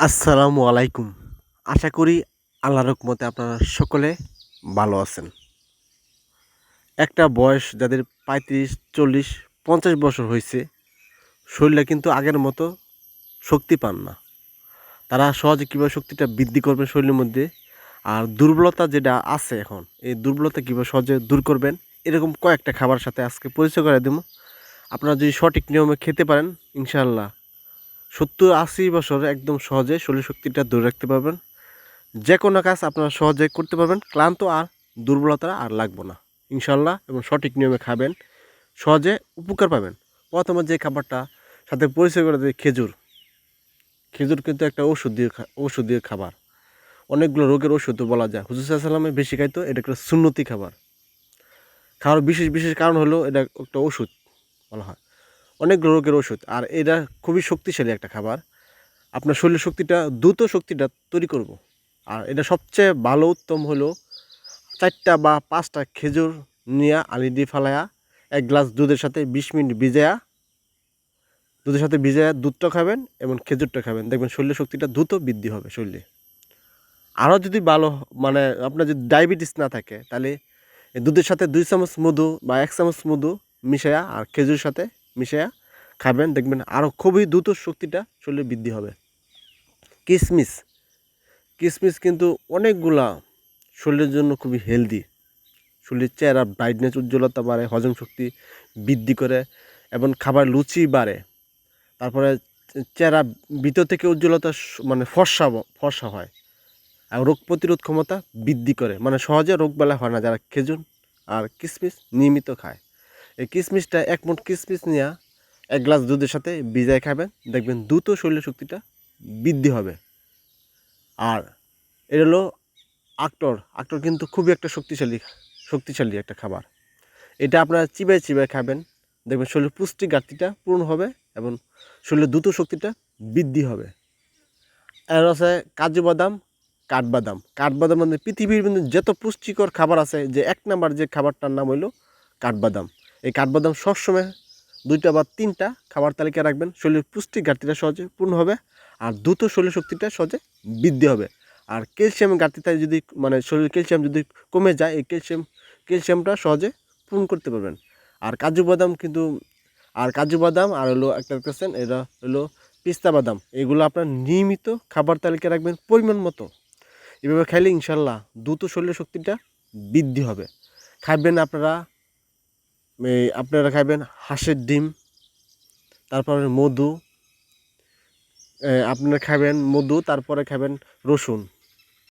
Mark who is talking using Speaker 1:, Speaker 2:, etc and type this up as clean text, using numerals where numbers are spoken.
Speaker 1: আসসালামু আলাইকুম। আশা করি আল্লাহর রহমতে আপনারা সকলে ভালো আছেন। একটা বয়স যাদের ৩৫, ৪০, ৫০ বছর হইছে, শরীরে কিন্তু আগের মতো শক্তি পান না। তারা সহজে কীভাবে শক্তিটা বৃদ্ধি করবেন শরীরের মধ্যে, আর দুর্বলতা যেটা আছে এখন, এই দুর্বলতা কীভাবে সহজে দূর করবেন, এরকম কয়েকটা খাবারের সাথে আজকে পরিচয় করে দেবো। আপনারা যদি সঠিক নিয়মে খেতে পারেন, ইনশাআল্লাহ ৭০-৮০ বছর একদম সহজে শরীর শক্তিটা ধরে রাখতে পারবেন। যেকোনো কাজ আপনারা সহজে করতে পারবেন, ক্লান্ত আর দুর্বলতা আর লাগবে না ইনশাল্লাহ। এবং সঠিক নিয়মে খাবেন, সহজে উপকার পাবেন। প্রথমে যে খাবারটা সাথে পরিচয় করে দেয়, খেজুর। খেজুর কিন্তু একটা ঔষধীয় খাবার, অনেকগুলো রোগের ওষুধও বলা যায়। হুজুর সাল্লাল্লাহু আলাইহি ওয়াসাল্লাম বেশি খাইতো, এটা একটা সুন্নতি খাবার। খাওয়ার বিশেষ বিশেষ কারণ হলো এটা একটা ওষুধ বলা হয়, অনেকগুলো রোগের ওষুধ। আর এটা খুবই শক্তিশালী একটা খাবার, আপনার শরীরের শক্তিটা দ্রুত শক্তিটা তৈরি করব। আর এটা সবচেয়ে ভালো উত্তম হলো ৪টা বা ৫টা খেজুর নিয়া আলি দিয়ে ফালাইয়া ১ গ্লাস দুধের সাথে ২০ মিনিট ভিজায়া দুধটা খাবেন এবং খেজুরটা খাবেন। দেখবেন শরীরের শক্তিটা দ্রুত বৃদ্ধি হবে শরীরে। আরও যদি ভালো মানে আপনার যদি ডায়াবেটিস না থাকে, তাহলে এই দুধের সাথে ২ চামচ মধু বা ১ চামচ মধু মিশায়া আর খেজুরের সাথে মিশায়া খাবেন। দেখবেন আরও খুবই দ্রুত শক্তিটা শরীরে বৃদ্ধি হবে। কিশমিশ, কিশমিশ কিন্তু অনেকগুলা শরীরের জন্য খুবই হেলদি। শরীরের চেহারা ব্রাইটনেস, উজ্জ্বলতা বাড়ে, হজম শক্তি বৃদ্ধি করে এবং খাবার রুচি বাড়ে। তারপরে চেহারা ভিতর থেকে উজ্জ্বলতা মানে ফর্সা হয়। আর রোগ প্রতিরোধ ক্ষমতা বৃদ্ধি করে, মানে সহজে রোগবালাই হয় না যারা খেজুর আর কিশমিশ নিয়মিত খায়। এই কিশমিশটা ১ মুঠ কিশমিশ নিয়ে ১ গ্লাস দুধের সাথে ভিজায় খাবেন, দেখবেন দ্রুত শরীরের শক্তিটা বৃদ্ধি হবে। আর এটা হলো আখরোট কিন্তু খুবই একটা শক্তিশালী একটা খাবার। এটা আপনারা চিবায় চিবায় খাবেন, দেখবেন শরীরের পুষ্টি ঘাটতিটা পূরণ হবে এবং শরীরের দ্রুত শক্তিটা বৃদ্ধি হবে। আর আছে কাজু বাদাম, কাঠবাদাম মানে পৃথিবীর মধ্যে যত পুষ্টিকর খাবার আছে, যে ১ নাম্বার যে খাবারটার নাম হইল কাঠবাদাম। এই কাঠবাদাম সবসময় ২টা বা ৩টা খাবার তালিকায় রাখবেন, শরীরের পুষ্টি ঘাটতিটা সহজে পূর্ণ হবে আর দ্রুত শরীর শক্তিটা সহজে বৃদ্ধি হবে। আর ক্যালসিয়ামের ঘাটতিটা যদি মানে শরীরের ক্যালসিয়াম যদি কমে যায়, এই ক্যালসিয়ামটা সহজে পূরণ করতে পারবেন। আর কাজু বাদাম আর হলো একটা দেখতেছেন, এটা হলো পিস্তা বাদাম। এগুলো আপনার নিয়মিত খাবার তালিকায় রাখবেন পরিমাণ মতো। এভাবে খাইলে ইনশাল্লাহ দ্রুত শরীরের শক্তিটা বৃদ্ধি হবে। খাবেন আপনারা খাবেন হাঁসের ডিম, তারপরে মধু, আপনারা খাবেন মধু, তারপরে খাবেন রসুন।